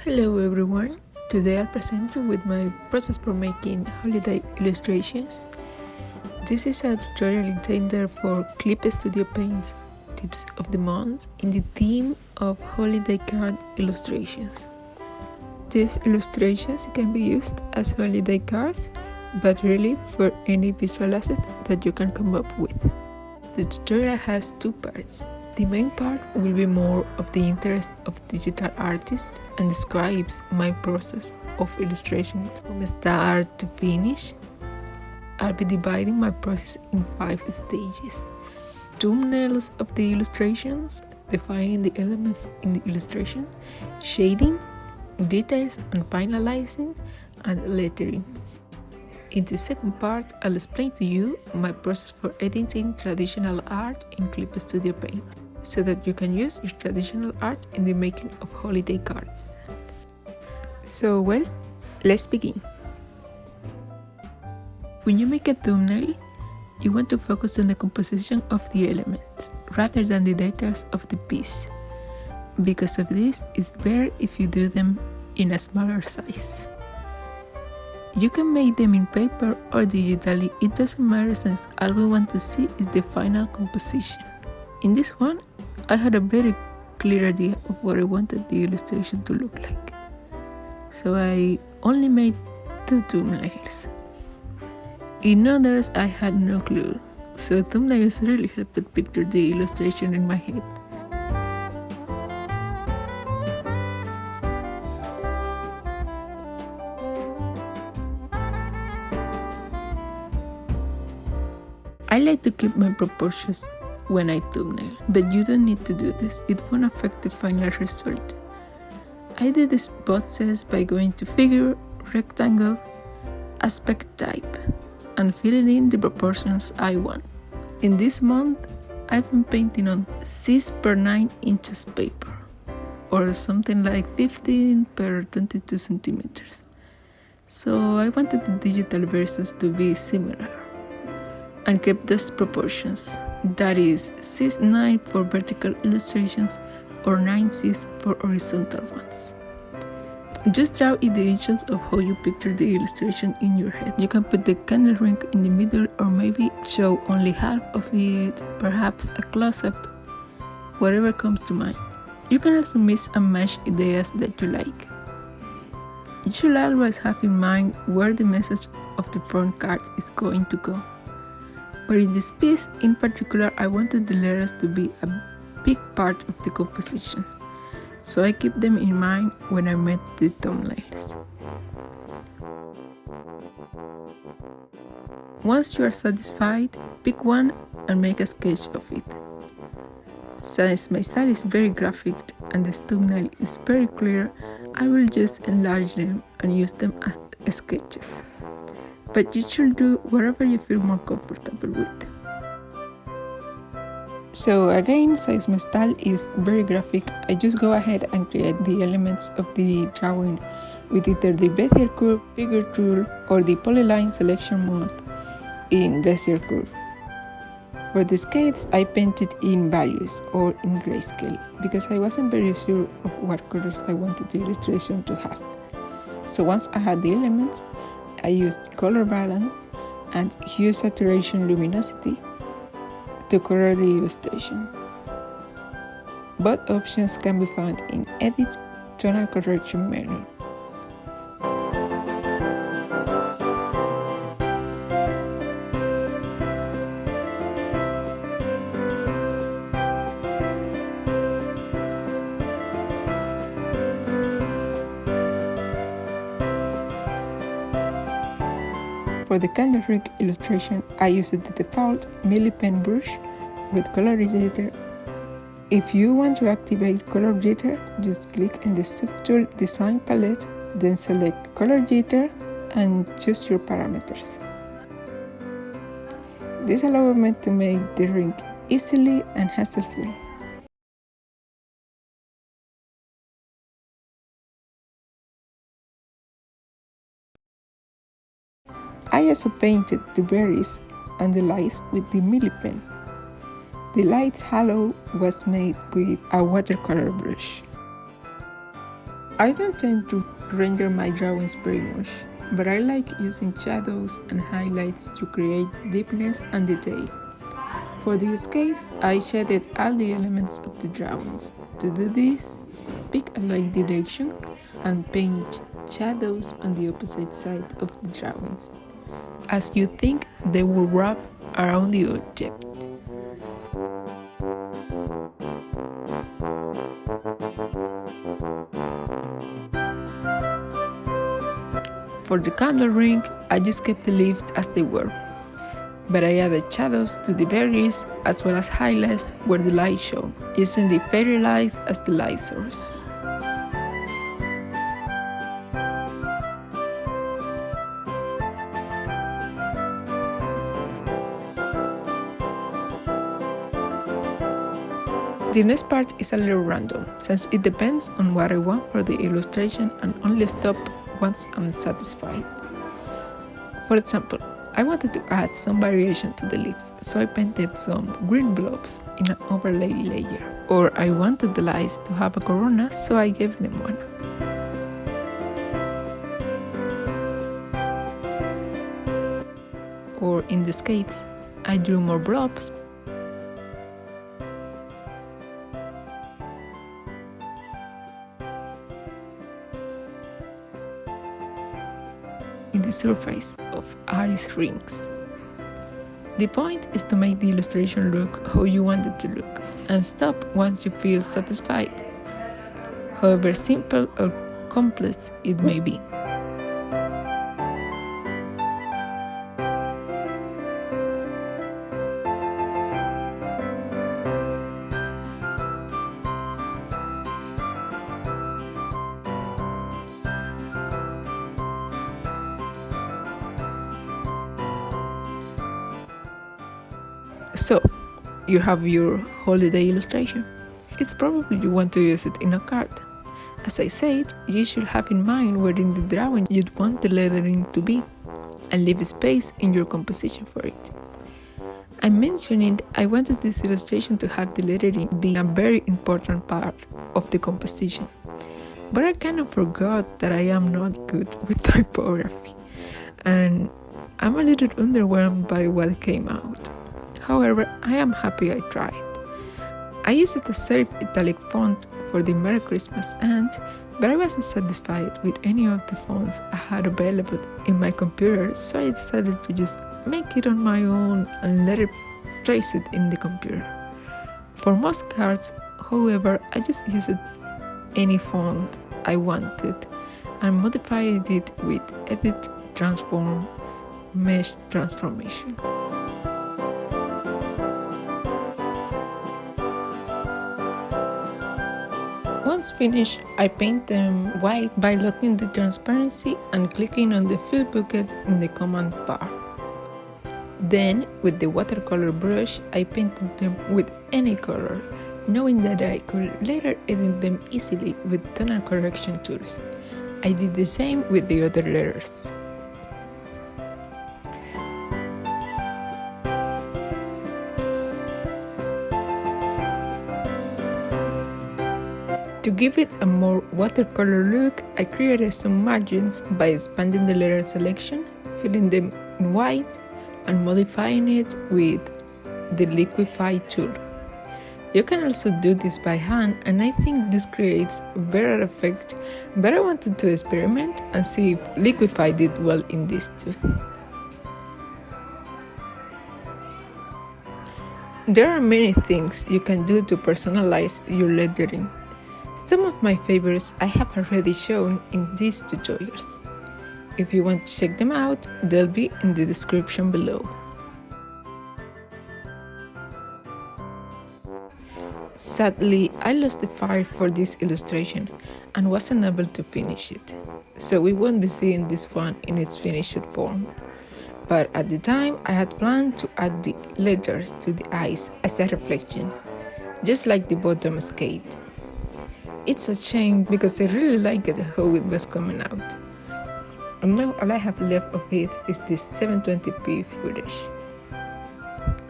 Hello everyone, today I'll present you with my process for making holiday illustrations. This is a tutorial intended for Clip Studio Paint's tips of the month in the theme of holiday card illustrations. These illustrations can be used as holiday cards, but really for any visual asset that you can come up with. The tutorial has two parts. The main part will be more of the interest of digital artists and describes my process of illustration from start to finish. I'll be dividing my process in 5 stages. Thumbnails of the illustrations, defining the elements in the illustration, shading, details and finalizing, and lettering. In the second part, I'll explain to you my process for editing traditional art in Clip Studio Paint, so that you can use your traditional art in the making of holiday cards. So, well, let's begin. When you make a thumbnail, you want to focus on the composition of the elements, rather than the details of the piece. Because of this, it's better if you do them in a smaller size. You can make them in paper or digitally, it doesn't matter since all we want to see is the final composition. In this one, I had a very clear idea of what I wanted the illustration to look like. So I only made 2 thumbnails. In others, I had no clue, so thumbnails really helped picture the illustration in my head. I like to keep my proportions when I thumbnail, but you don't need to do this, it won't affect the final result. I did this process by going to Figure, Rectangle, Aspect Type, and filling in the proportions I want. In this month, I've been painting on 6 per 9 inches paper, or something like 15 per 22 centimeters. So I wanted the digital versions to be similar, and kept those proportions, that is 6:9 for vertical illustrations or 9:6 for horizontal ones. Just draw in the inches of how you picture the illustration in your head. You can put the candle ring in the middle or maybe show only half of it, perhaps a close-up, whatever comes to mind. You can also mix and match ideas that you like. You should always have in mind where the message of the front card is going to go. But in this piece in particular, I wanted the letters to be a big part of the composition, so I keep them in mind when I made the thumbnails. Once you are satisfied, pick one and make a sketch of it. Since my style is very graphic and the thumbnail is very clear, I will just enlarge them and use them as sketches. But you should do whatever you feel more comfortable with. So again, since my style is very graphic, I just go ahead and create the elements of the drawing with either the Bezier curve, figure tool, or the polyline selection mode in Bezier curve. For the scales, I painted in values or in grayscale because I wasn't very sure of what colors I wanted the illustration to have. So once I had the elements, I used color balance and hue saturation luminosity to color the illustration. Both options can be found in Edit Tonal Correction menu. For the candle ring illustration, I used the default Melee pen brush with color jitter. If you want to activate color jitter, just click in the subtool design palette, then select color jitter and choose your parameters. This allows me to make the ring easily and hassle-free. I also painted the berries and the lights with the Melee pen. The light's halo was made with a watercolor brush. I don't tend to render my drawings very much, but I like using shadows and highlights to create deepness and detail. For the skates, I shaded all the elements of the drawings. To do this, pick a light direction and paint shadows on the opposite side of the drawings, as you think they will wrap around the object. For the candle ring, I just kept the leaves as they were, but I added shadows to the berries as well as highlights where the light shone, using the fairy light as the light source. The next part is a little random, since it depends on what I want for the illustration and only stop once I'm satisfied. For example, I wanted to add some variation to the leaves, so I painted some green blobs in an overlay layer. Or I wanted the lights to have a corona, so I gave them one. Or in the skates, I drew more blobs. In the surface of ice rings. The point is to make the illustration look how you want it to look and stop once you feel satisfied, however simple or complex it may be. So, you have your holiday illustration. It's probably you want to use it in a card. As I said, you should have in mind where in the drawing you'd want the lettering to be, and leave space in your composition for it. I mentioned I wanted this illustration to have the lettering being a very important part of the composition, but I kind of forgot that I am not good with typography, and I'm a little underwhelmed by what came out. However, I am happy I tried. I used a serif italic font for the Merry Christmas but I wasn't satisfied with any of the fonts I had available in my computer, so I decided to just make it on my own and let it trace it in the computer. For most cards, however, I just used any font I wanted and modified it with Edit, Transform, Mesh Transformation. Once finished, I paint them white by locking the transparency and clicking on the fill bucket in the command bar. Then, with the watercolor brush, I painted them with any color, knowing that I could later edit them easily with tonal correction tools. I did the same with the other letters. To give it a more watercolor look, I created some margins by expanding the letter selection, filling them in white, and modifying it with the liquify tool. You can also do this by hand, and I think this creates a better effect, but I wanted to experiment and see if liquify did well in this too. There are many things you can do to personalize your lettering. Some of my favorites I have already shown in these tutorials. If you want to check them out, they'll be in the description below. Sadly, I lost the file for this illustration and wasn't able to finish it, so we won't be seeing this one in its finished form. But at the time, I had planned to add the letters to the eyes as a reflection, just like the bottom skate. It's a shame because I really liked how it was coming out. And now all I have left of it is this 720p footage.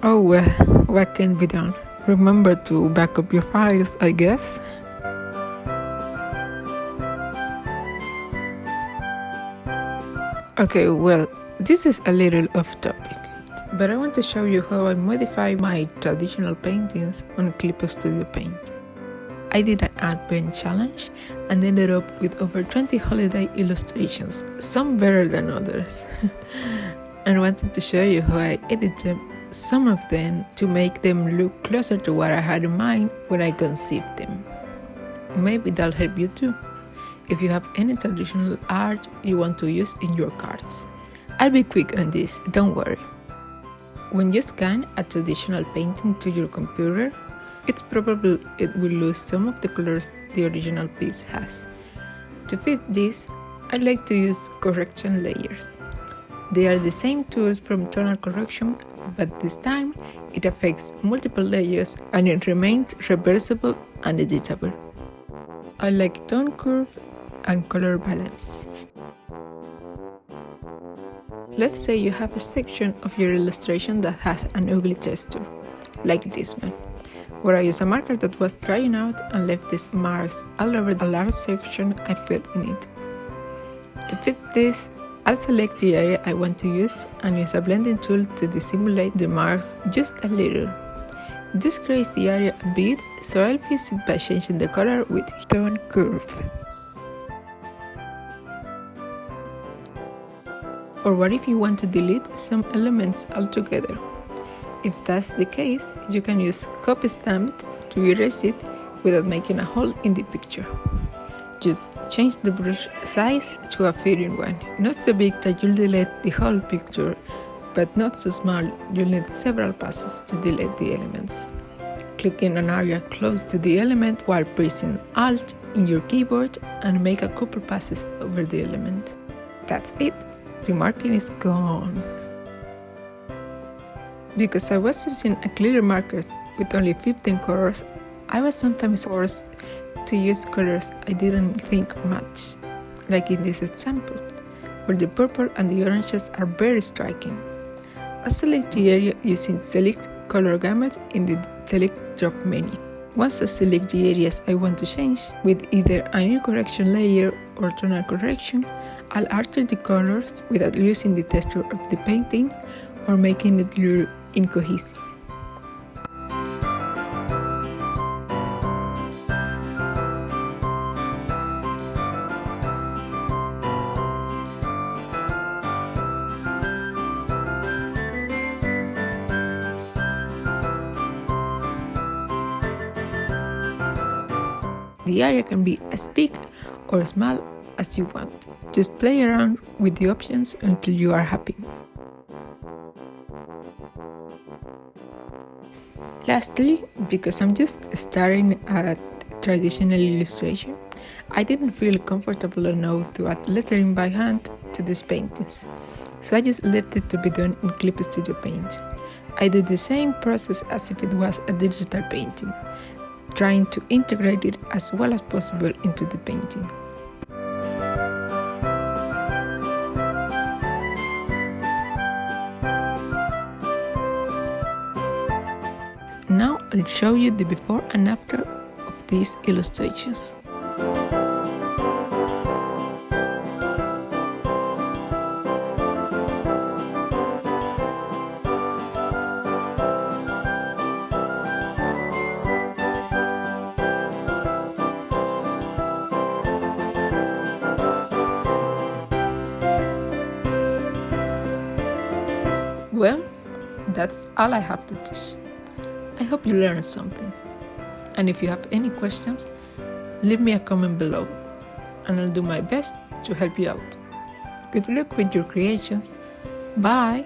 Oh well, what can be done? Remember to back up your files, I guess. Okay, well, this is a little off topic, but I want to show you how I modify my traditional paintings on Clip Studio Paint. I did an advent challenge and ended up with over 20 holiday illustrations, some better than others. And I wanted to show you how I edited some of them to make them look closer to what I had in mind when I conceived them. Maybe that'll help you too, if you have any traditional art you want to use in your cards. I'll be quick on this, don't worry. When you scan a traditional painting to your computer, it's probable it will lose some of the colors the original piece has. To fix this, I like to use correction layers. They are the same tools from tonal correction, but this time it affects multiple layers and it remains reversible and editable. I like tone curve and color balance. Let's say you have a section of your illustration that has an ugly texture, like this one, where I use a marker that was drying out and left these marks all over a large section I filled in it. To fit this, I'll select the area I want to use and use a blending tool to dissimulate the marks just a little. This creates the area a bit, so I'll fix it by changing the color with tone curve. Or what if you want to delete some elements altogether? If that's the case, you can use copy stamp to erase it without making a hole in the picture. Just change the brush size to a fitting one, not so big that you'll delete the whole picture, but not so small you'll need several passes to delete the elements. Click in an area close to the element while pressing Alt in your keyboard and make a couple passes over the element. That's it, the marking is gone. Because I was using acrylic markers with only 15 colors, I was sometimes forced to use colors I didn't think much, like in this example, where the purple and the oranges are very striking. I select the area using Select Color Gamut in the Select drop menu. Once I select the areas I want to change, with either a new correction layer or tonal correction, I'll alter the colors without losing the texture of the painting or making it look incohesive. The area can be as big or small as you want. Just play around with the options until you are happy. Lastly, because I'm just starting at traditional illustration, I didn't feel comfortable enough to add lettering by hand to these paintings, so I just left it to be done in Clip Studio Paint. I did the same process as if it was a digital painting, trying to integrate it as well as possible into the painting. Now I'll show you the before and after of these illustrations. Well, that's all I have to teach. I hope you learned something. And if you have any questions, leave me a comment below, and I'll do my best to help you out. Good luck with your creations. Bye!